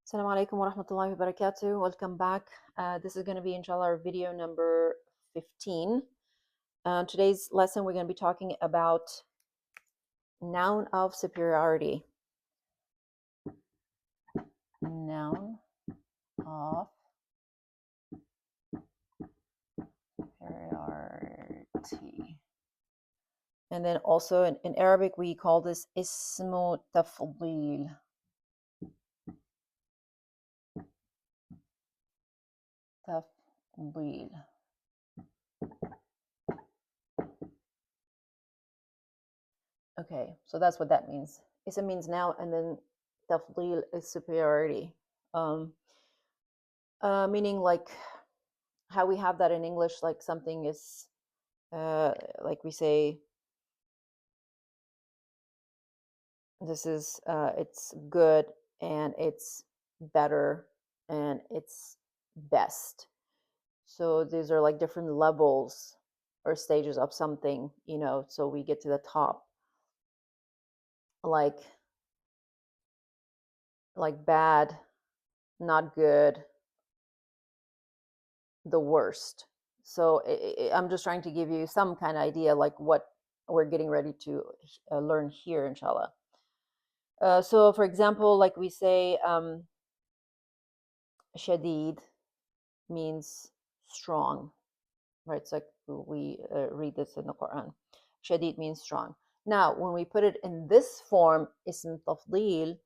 Assalamu alaikum wa rahmatullahi wa barakatuh. Welcome back. This is going to be, inshallah, our video number 15. Today's lesson, we're going to be talking about noun of superiority. Noun of superiority. And then also in Arabic, we call this ismu tafdeel. Tafdeel. Okay, so that's what that means. Ism means now, and then tafdeel is superiority. Meaning like how we have that in English, like something is, like we say, this is, it's good and it's better and it's best. So these are like different levels or stages of something, so we get to the top, like bad, not good, the worst. So I'm just trying to give you some kind of idea, like what we're getting ready to learn here, inshallah. So, for example, like we say, shadid means strong, right? It's like we read this in the Quran. Shadid means strong. Now, when we put it in this form, ism tafdeel,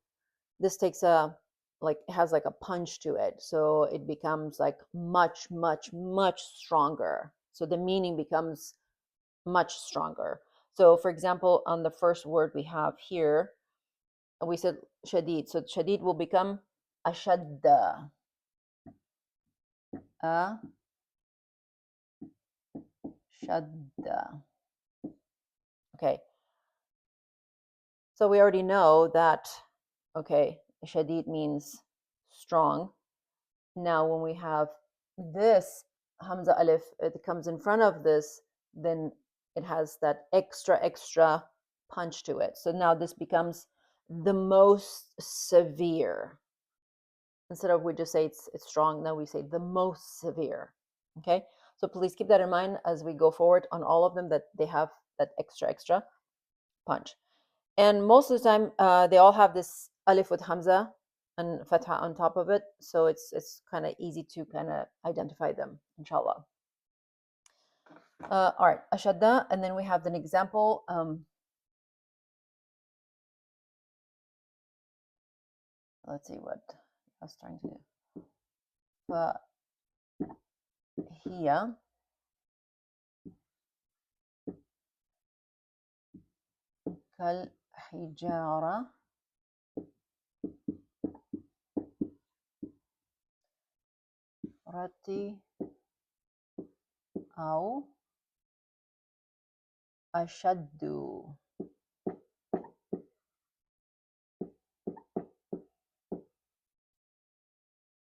this takes has like a punch to it. So it becomes like much, much, much stronger. So the meaning becomes much stronger. So, for example, on the first word we have here, we said shadid. So shadid will become ashadda. Ashadda. Okay. So we already know that, okay, shadid means strong. Now, when we have this Hamza Alif, it comes in front of this, then it has that extra punch to it. So now this becomes the most severe. Instead of we just say it's strong, now we say the most severe. Okay, so please keep that in mind as we go forward on all of them, that they have that extra punch. And most of the time, they all have this alif with hamza and fatha on top of it, so it's kind of easy to kind of identify them, inshallah. All right, ashadda, and then we have an example. Let's see what I was trying to do. فهي كالحجارة أو أشد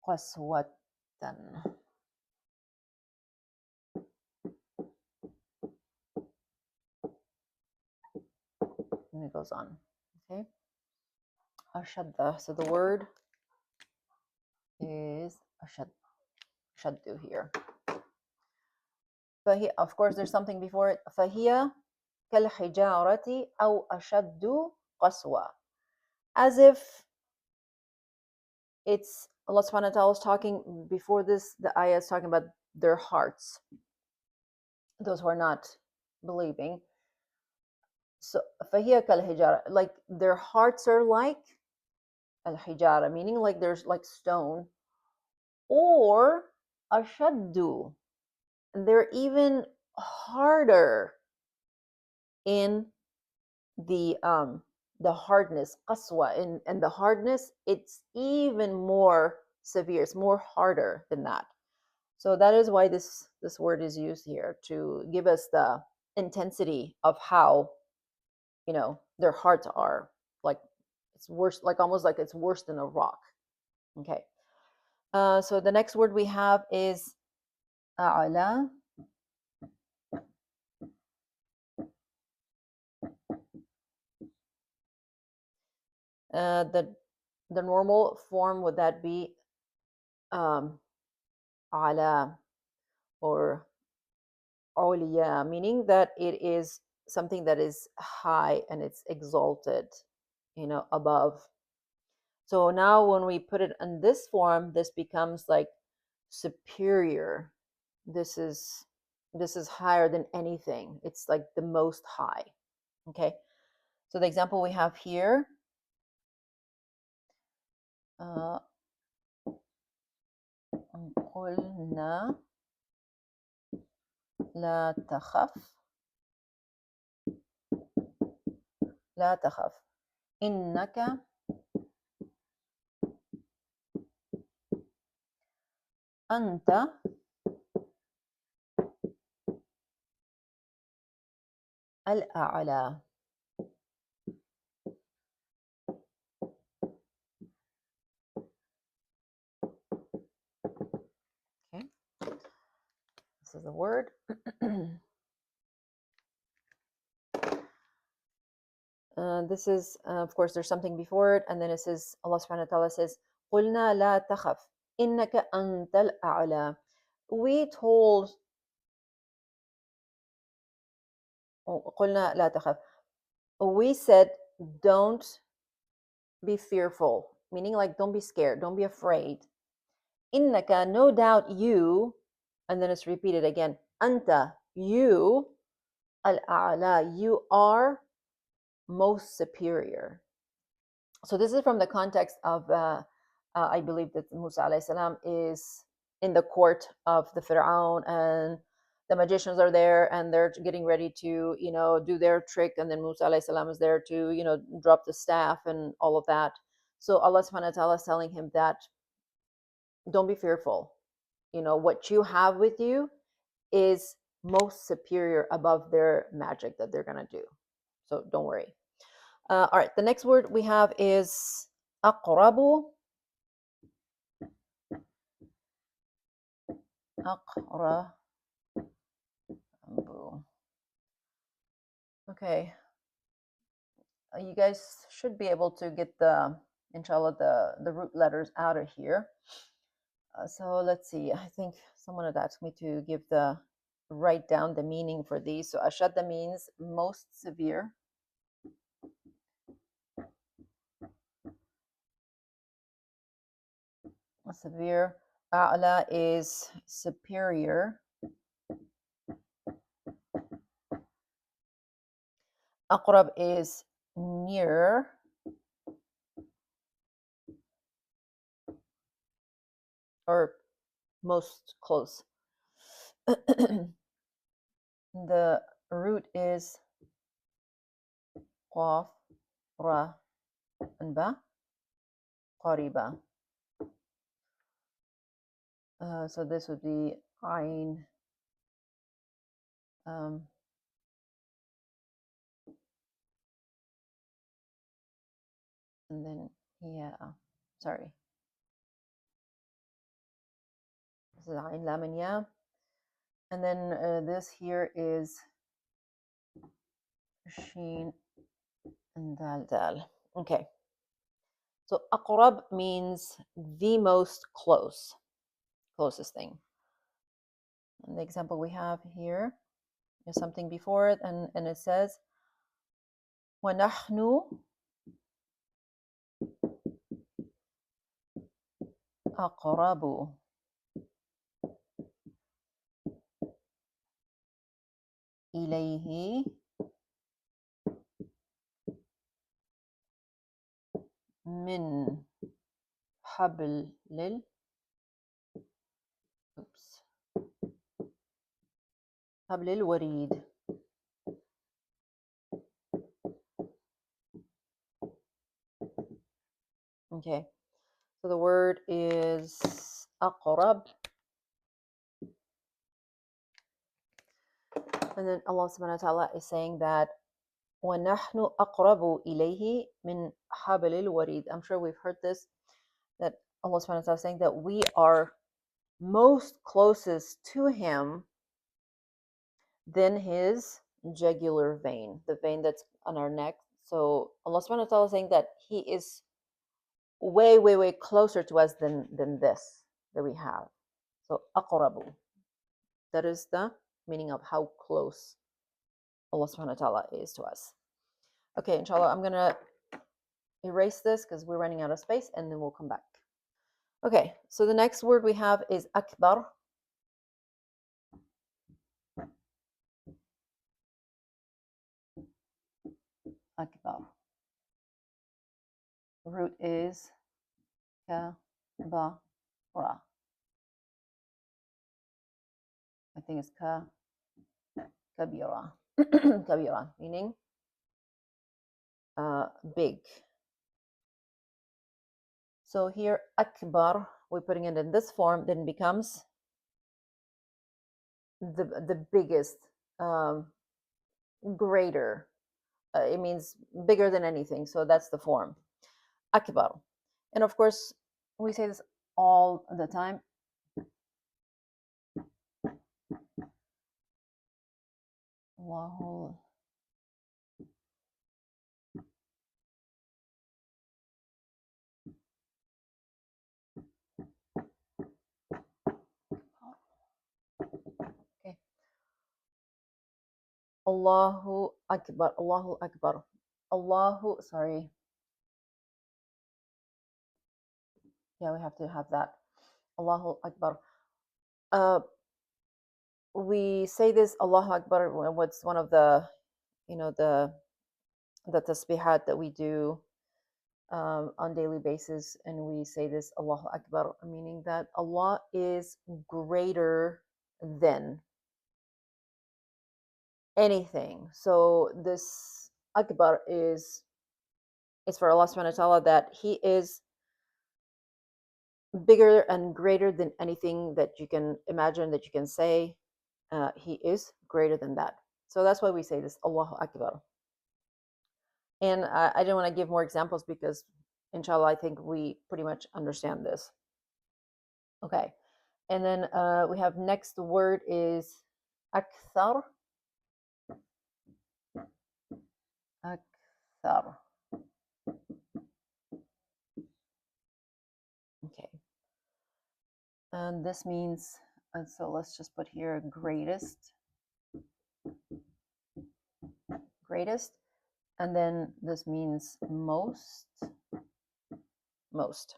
قسوة. And it goes on. Okay. Ashadda. So the word is ashaddu here. Of course, there's something before it. فهي كالحجارة أو أشد قسوة. As if it's Allah subhanahu wa ta'ala is talking before this, the ayah is talking about their hearts, those who are not believing. So فهي كالحجارة, like their hearts are like al-hijara, meaning like there's like stone, or ashaddu, and they're even harder in the hardness, qaswa, and the hardness, it's even more severe, it's more harder than that. So that is why this word is used here, to give us the intensity of how their hearts are, like it's worse, like almost like it's worse than a rock. Okay, so the next word we have is a'la. The the normal form, would that be um, ala or awliya, meaning that it is something that is high and it's exalted, above. So now when we put it in this form, this becomes like superior. This is higher than anything. It's like the most high. Okay. So the example we have here, قلنا لا تخف لا تخف إنك أنت الأعلى. Okay, this is the word. This is, of course, there's something before it, and then it says, Allah subhanahu wa ta'ala says, قُلْنَا لَا تَخَفْ إِنَّكَ أَنْتَ الْأَعْلَى. We told, قُلْنَا لَا تَخَفْ. We said, don't be fearful, meaning like don't be scared, don't be afraid. إِنَّكَ, no doubt you, and then it's repeated again, أنت, you, الأعلى, you are most superior. So this is from the context of, I believe that Musa alayhi salam is in the court of the Fir'aun, and the magicians are there, and they're getting ready to, do their trick, and then Musa alayhi salam is there to, drop the staff and all of that. So Allah subhanahu wa ta'ala is telling him that don't be fearful. What you have with you is most superior above their magic that they're gonna do. So don't worry. All right, the next word we have is أقرب. أقرب. Okay, you guys should be able to get inshallah, the root letters out of here. So let's see. I think someone had asked me to write down the meaning for these. So ashadda means most severe. Severe. A'la is superior. Aqrab is near. Or most close. The root is qaf, ra, and ba, qariba. So this would be ayn, and then sorry. This is ayn lam and ya, and then this here is sheen and dal dal. Okay. So aqrab means the most closest thing. And the example we have here is something before it, and it says, وَنَحْنُ أَقْرَبُ إِلَيْهِ من حبل الوريد. Okay, so the word is أقرب, and then Allah subhanahu wa ta'ala is saying that وَنَحْنُ أَقْرَبُ إِلَيْهِ مِنْ حَبْلِ الْوَرِيدِ. I'm sure we've heard this, that Allah subhanahu wa ta'ala is saying that we are most closest to him than his jugular vein, the vein that's on our neck. So Allah subhanahu wa ta'ala is saying that he is way, way, way closer to us than this that we have. So aqrabu. That is the meaning of how close Allah subhanahu wa ta'ala is to us. Okay, inshallah, I'm gonna erase this because we're running out of space and then we'll come back. Okay, so the next word we have is akbar. Akbar. Root is ka-ba-ra. I think it's kabira. Kabira, meaning big. So here, akbar, we're putting it in this form, then becomes the biggest, greater. It means bigger than anything. So that's the form, akbar. And of course, we say this all the time. Allahu okay. Allahu Akbar. Allahu Akbar. Allahu, sorry. Yeah, we have to have that. Allahu Akbar. We say this Allahu Akbar. What's one of the, the tasbihat that we do on daily basis, and we say this Allahu Akbar, meaning that Allah is greater than anything. So this Akbar is for Allah subhanahu wa ta'ala, that He is bigger and greater than anything that you can imagine, that you can say. He is greater than that. So that's why we say this Allahu Akbar. And I didn't want to give more examples because, inshallah, I think we pretty much understand this. Okay. And then we have next word is akthar. Akthar. Okay. And this means, and so let's just put here greatest. Greatest. And then this means most. Most.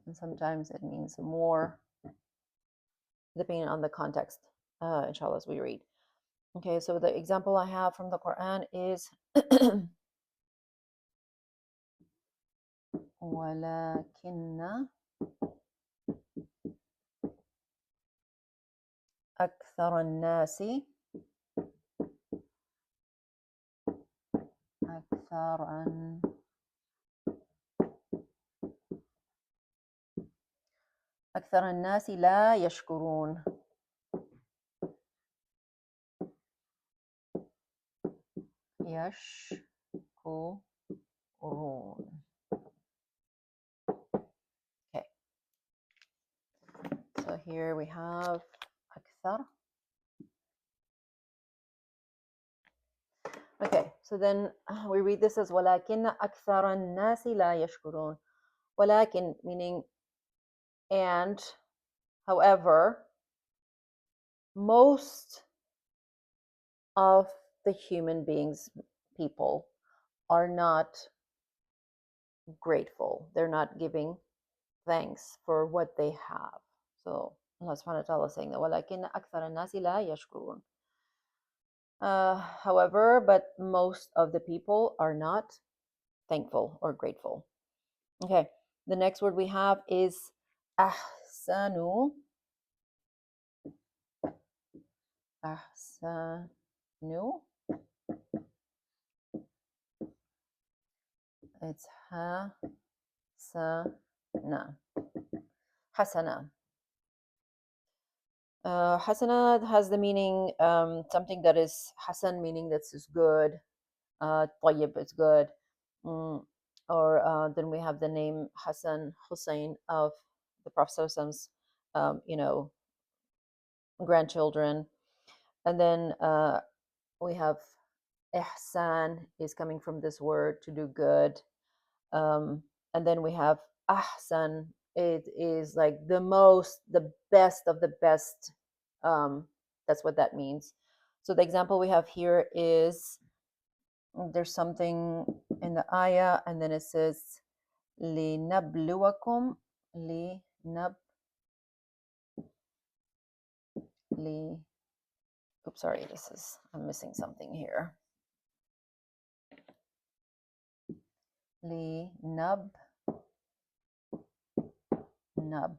And sometimes it means more, depending on the context, inshallah, as we read. Okay, so the example I have from the Quran is ولكن أكثر الناس أكثر الناس لا يشكرون. يشكرون. Okay. So here we have أكثر. Okay, so then we read this as ولكن أكثر الناس لا يشكرون. ولكن meaning and, however, most of the human beings, people, are not grateful. They're not giving thanks for what they have. So Allah subhanahu wa ta'ala is saying that وَلَكِنَّ أَكْثَرَ النَّاسِ لَا يَشْكُرُونَ. However, but most of the people are not thankful or grateful. Okay, the next word we have is أحسن. أحسن. It's hasana. Hasana. Hasana has the meaning, something that is hasan, meaning that's is good. Tayyib is good. Or then we have the name Hassan Hussein of the Prophet's, grandchildren. And then we have Ihsan is coming from this word to do good. And then we have ahsan. It is like the most, the best of the best. That's what that means. So the example we have here is there's something in the ayah, and then it says linabluwakum linab li. Oops, sorry. I'm missing something here. Linab nab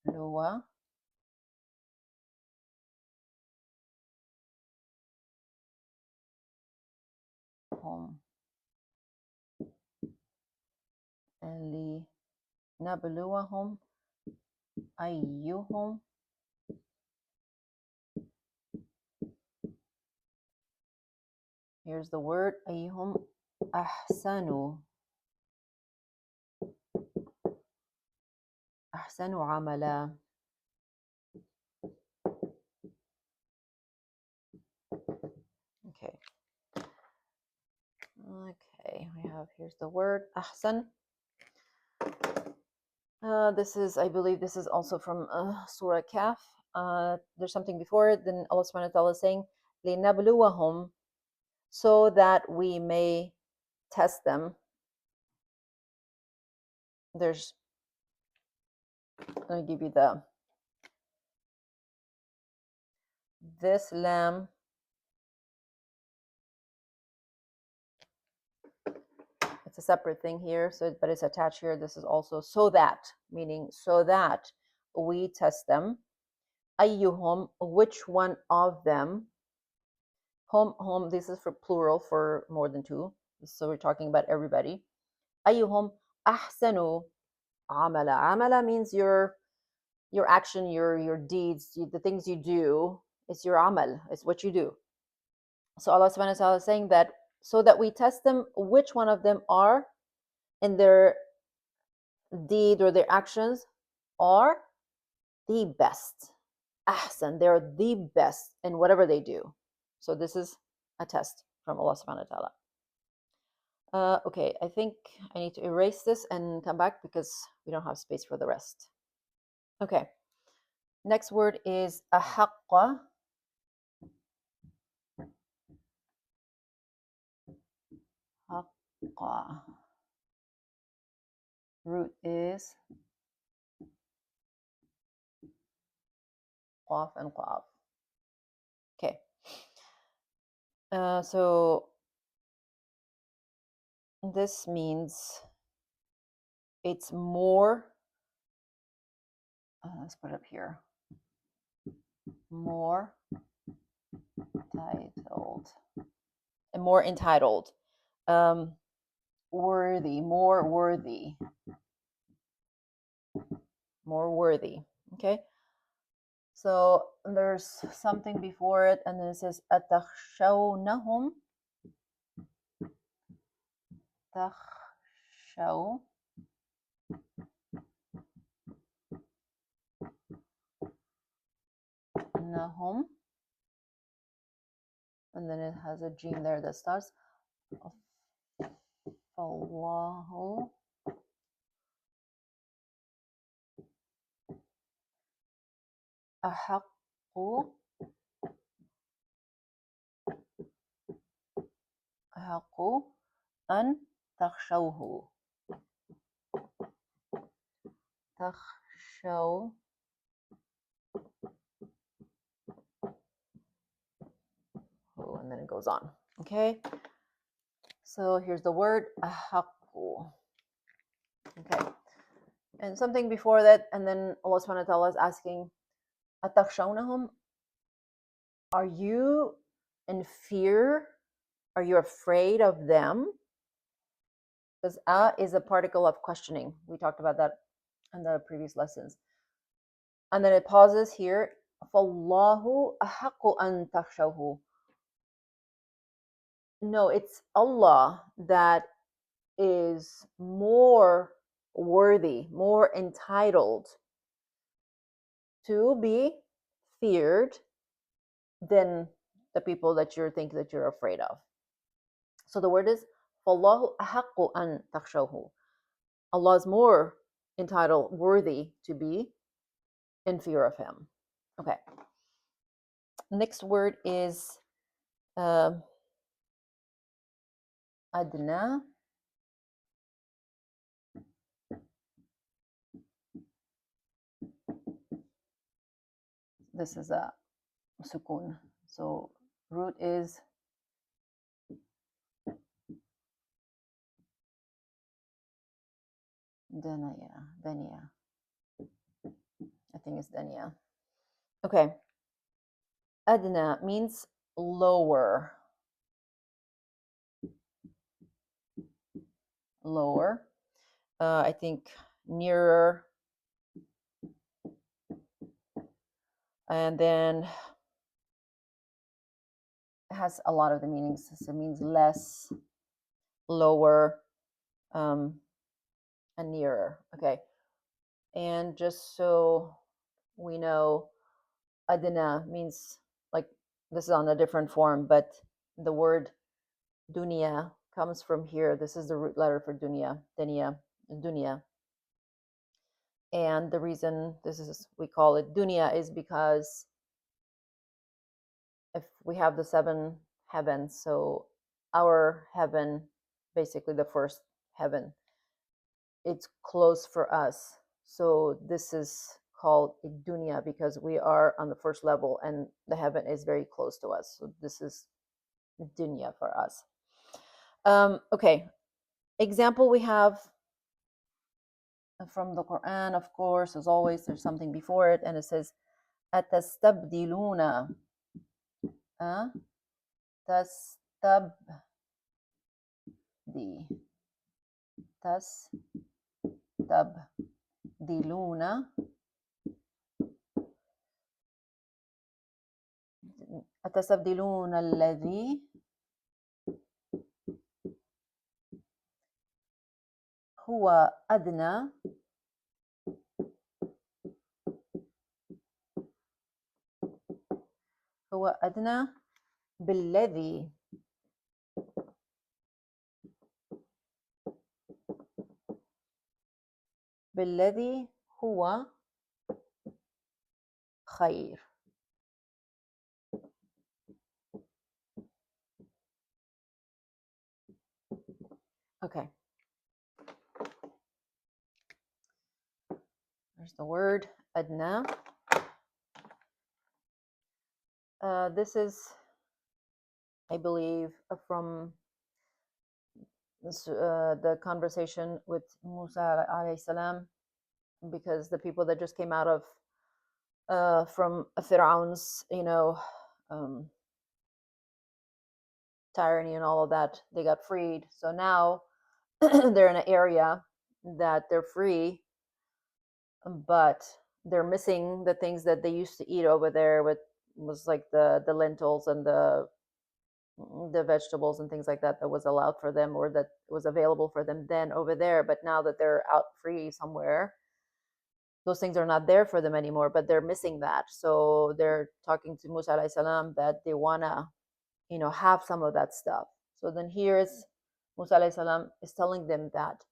luwa hum li nabluwahum ayyuhum. Here's the word ayyuhum ahsanu amala. Okay. Okay, here's the word ahsan. This is, I believe, this is also from Surah Kaf. There's something before it. Then Allah Subhanahu wa Taala is saying, "Linabluwahum," so that we may test them. Let me give you this lamb. It's a separate thing here, but it's attached here. This is also so that, meaning so that we test them. Ayyuhum, which one of them? Hum, this is for plural, for more than two. So we're talking about everybody. Ayyuhum ahsanu amala. Amala means your action, your deeds, the things you do. It's your amal. It's what you do. So Allah Subhanahu wa Taala is saying that so that we test them, which one of them are in their deed or their actions are the best. Ahsan, they're the best in whatever they do. So this is a test from Allah Subhanahu wa Taala. Okay, I think I need to erase this and come back because we don't have space for the rest. Okay, next word is ahaqqa. Haqqa. Root is qaf and qaf. Okay. So this means it's more, let's put it up here, more entitled, worthy, more worthy. Okay. So there's something before it, and then it says atakhshawnahum. Takhshawnahum. And then it has a gene there that starts Allahu ahaqqu an takhshawhu. Takhshaw. And then it goes on. Okay. So here's the word ahaqqu. Okay. And something before that, and then Allah Subhanahu wa Taala is asking, atakhshawnahum, are you in fear? Are you afraid of them? Because is a particle of questioning. We talked about that in the previous lessons. And then it pauses here. فَاللَّهُ أَحَقُّ أَن تَخْشَوْهُ. No, it's Allah that is more worthy, more entitled to be feared than the people that you think that you're afraid of. So the word is فَاللَّهُ أَحَقُّ أَن تَخْشَوْهُ. Allah is more entitled, worthy to be in fear of Him. Okay. Next word is adna. This is a sukun. So root is dania. I think it's dania. Okay. Adna means lower. Lower. I think nearer. And then it has a lot of the meanings. So it means less, lower, and nearer. Okay. And just so we know, adna means, like, this is on a different form, but the word dunya comes from here. This is the root letter for dunya, dunya. And the reason this is, we call it dunya, is because if we have the 7 heavens, so our heaven, basically the first heaven, it's close for us. So this is called dunya because we are on the first level and the heaven is very close to us. So this is dunya for us. Okay, example we have from the Quran, of course, as always, there's something before it, and it says, "Atastabdiluna, tastabdiluna, atastabdiluna alladhi huwa adna بالذي هو خير." Okay. There's the word adna. This is, I believe, from the conversation with Musa alayhi salam, because the people that just came out of from Fir'aun's, tyranny and all of that, they got freed. So now they're in an area that they're free, but they're missing the things that they used to eat over there, with was like the lentils and the vegetables and things like that was allowed for them, or that was available for them then over there. But now that they're out free somewhere, those things are not there for them anymore, but they're missing that. So they're talking to Musa alayhi salam that they wanna, have some of that stuff. So then here's Musa alayhi salam is telling them that.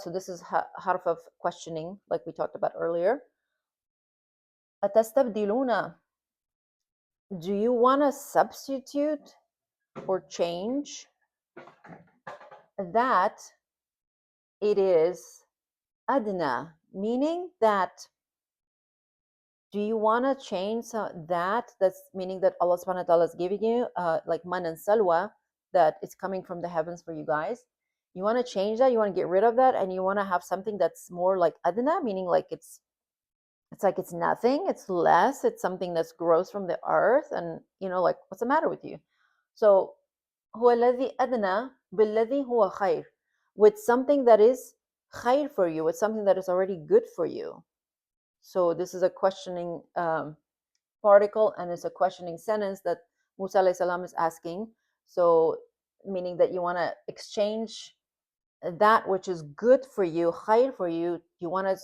So this is harf of questioning, like we talked about earlier. Atastabdiluna, do you want to substitute or change that it is adna, meaning that, do you want to change that's meaning that Allah subhanahu wa ta'ala is giving you like man and salwa, that it's coming from the heavens for you guys. You want to change that, you want to get rid of that, and you want to have something that's more like adna, meaning like it's like it's nothing, it's less, it's something that's grows from the earth, and like, what's the matter with you? So هو الذي أدنى بالذي هو خير, with something that is khair for you, with something that is already good for you. So this is a questioning particle, and it's a questioning sentence that Musa alayhi salam is asking. So meaning that you want to exchange that which is good for you, khair for you, you want to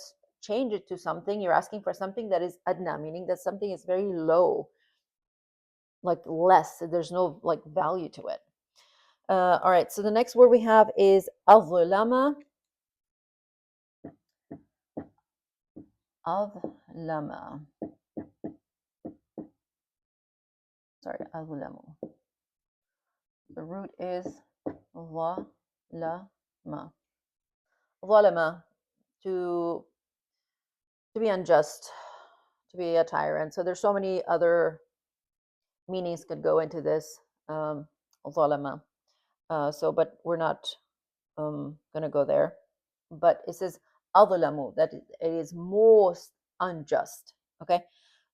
change it to something, you're asking for something that is adna, meaning that something is very low. like less. There's no like value to it. All right, so the next word we have is أظلم. أظلم. Sorry, أظلم. The root is ظلم. ظلم, to be unjust, to be a tyrant. So there's so many other meanings could go into this. ظلم. But we're not going to go there. But it says أظلم, that it is most unjust. Okay,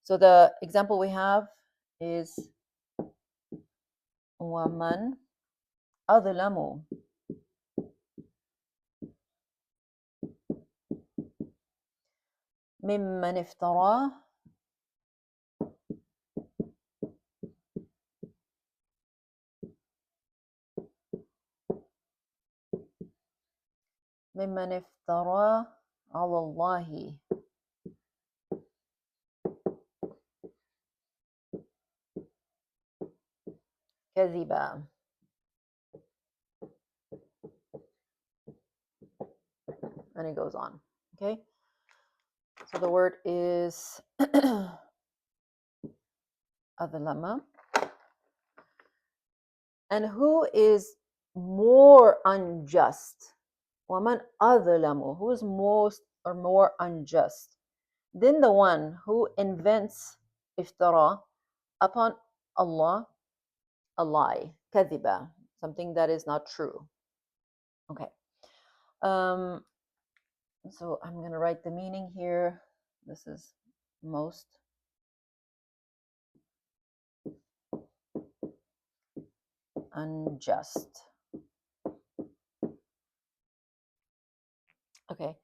so the example we have is ومن أظلم ممن افترى على الله كذبا. And it goes on. Okay, so the word is أظلم. And who is more unjust? وَمَنْ أَظْلَمُ, who is most or more unjust than the one who invents iftara upon Allah a lie, كذبة, something that is not true. Okay. So I'm going to write the meaning here. This is most unjust. Okay.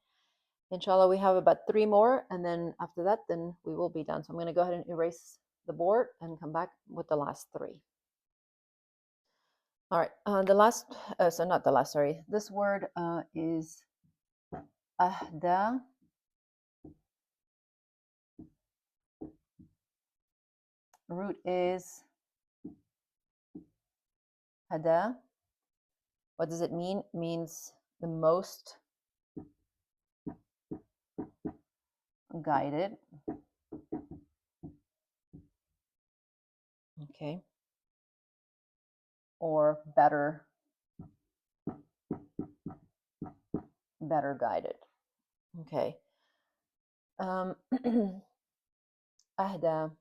Inshallah, we have about 3 more, and then after that, then we will be done. So I'm going to go ahead and erase the board and come back with the last 3. All right. The last, so not the last, sorry. This word is ahda. Root is hada. What does it mean? It means the most guided. Okay. Or better guided. Okay. Ahda.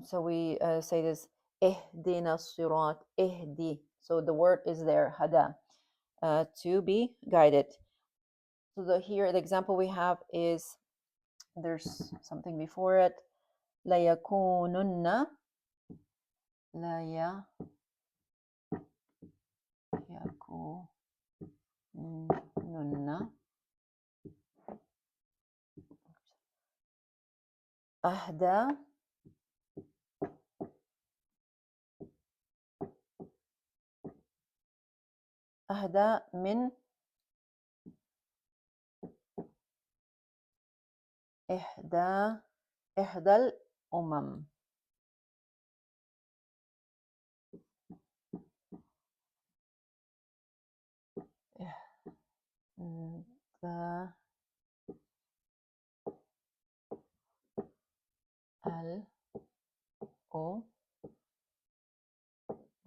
So we say this, ihdina sirat, ihdi. So the word is there, hada, to be guided. So here the example we have is, there's something before it, لَيَكُونُنَّ أهدى من إحدى الأمم. إحدى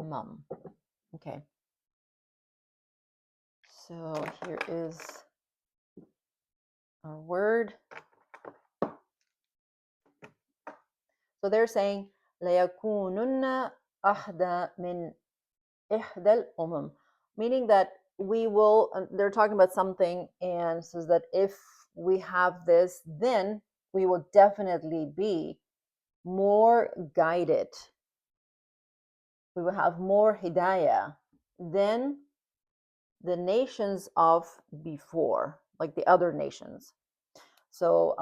الأمم. Okay. So here is our word. So they're saying لَيَكُونُنَّ أَحْدَى مِنْ إِحْدَى الْأُمَمِ, meaning that we will, they're talking about something, and says that if we have this, then we will definitely be more guided. We will have more hidayah than the nations of before, like the other nations. So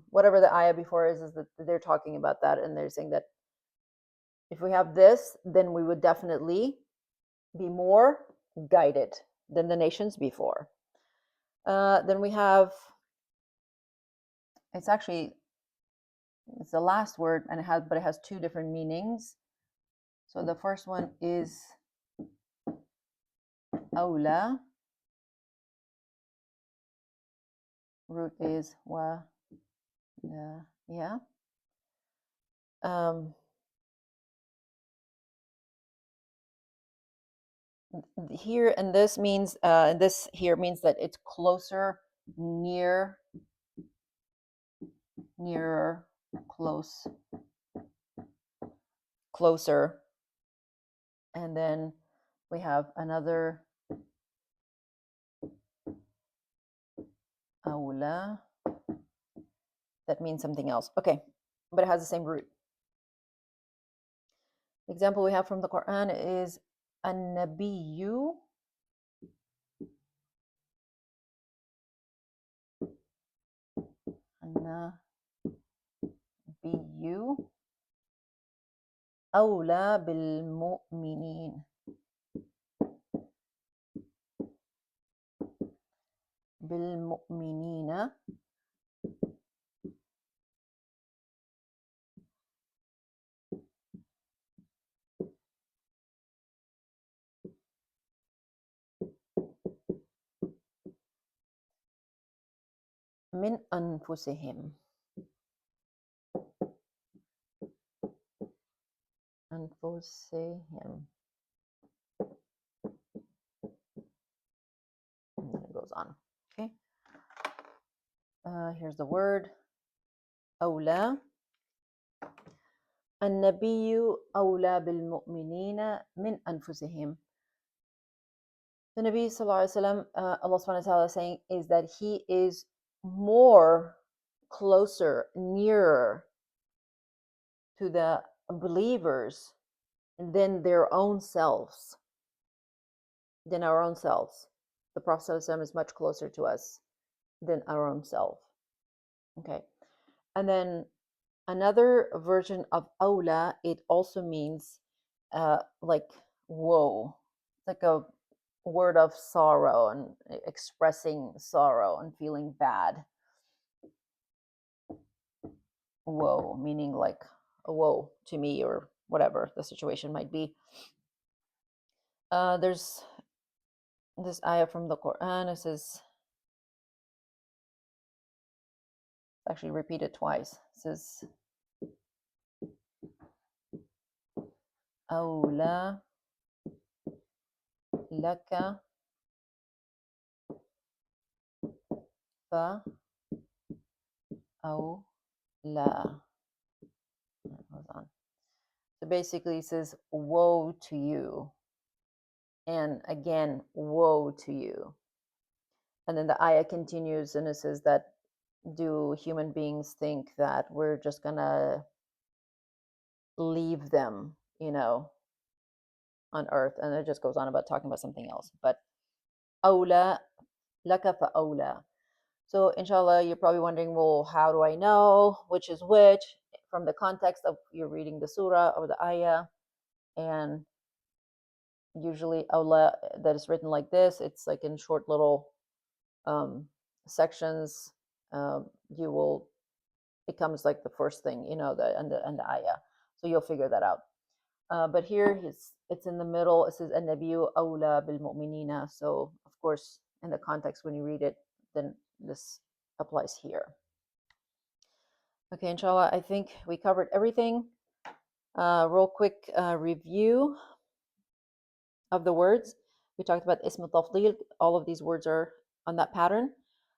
whatever the ayah before is that they're talking about that, and they're saying that if we have this, then we would definitely be more guided than the nations before. Then we have, it's actually It's the last word, and it has two different meanings. So the first one is awla. Root is wa, la, yeah. Here, and this means this here means that it's closer, near, nearer, close, closer. And then we have another awla that means something else. Okay, but it has the same root. The example we have from the Quran is an-nabiyyu an-nabiyyu awla bil mu'minin بالمؤمنين من أنفسهم. أنفسهم. And then it goes on. Okay. Here's the word أولى. النبي أولى بالمؤمنين من أنفسهم. The Nabi Sallallahu Alaihi Wasallam, Allah Subhanahu wa Ta'ala is saying is that he is more closer, nearer to the believers than their own selves, than our own selves. The Prophet Sallallahu Alaihi Wasallam is much closer to us than our own self. Okay. And then another version of awla, it also means like woe, like a word of sorrow and expressing sorrow and feeling bad. Woe, meaning like a woe to me or whatever the situation might be. There's this ayah from the Quran. It says, actually repeated twice. It says, awla laka fa awla. Hold on. So basically, it says, woe to you. And again, woe to you. And then the ayah continues and it says that do human beings think that we're just going to leave them, on earth? And it just goes on about talking about something else. But awla laka fa awla. So inshallah, you're probably wondering, well, how do I know which is which? From the context of you're reading the surah or the ayah. And usually awla that is written like this, it's like in short little sections. You will, it comes like the first thing, the ayah. So you'll figure that out. But here it's in the middle. It says an-nabiyyu awla bil mu'minina. So of course, in the context when you read it, then this applies here. Okay, inshallah, I think we covered everything. Real quick review of the words. We talked about ism al-tafdil. All of these words are on that pattern.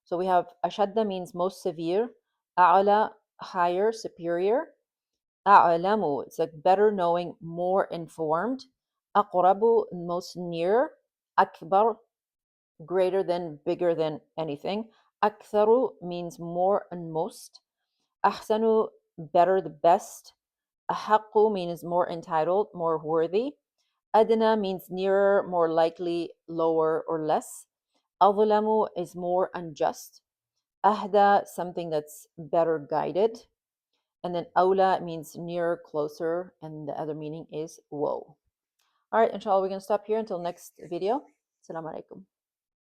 So we have ashadda means most severe, a'la higher, superior, a'lamu it's like better knowing, more informed, aqrabu most near, akbar greater than, bigger than anything, aktharu means more and most, ahsanu better, the best, ahaqqu means more entitled, more worthy, adna means nearer, more likely, lower or less, adlamu is more unjust, ahda something that's better guided, and then awla means nearer, closer, and the other meaning is woe. All right, inshallah, we're going to stop here until next video. Assalamu alaikum.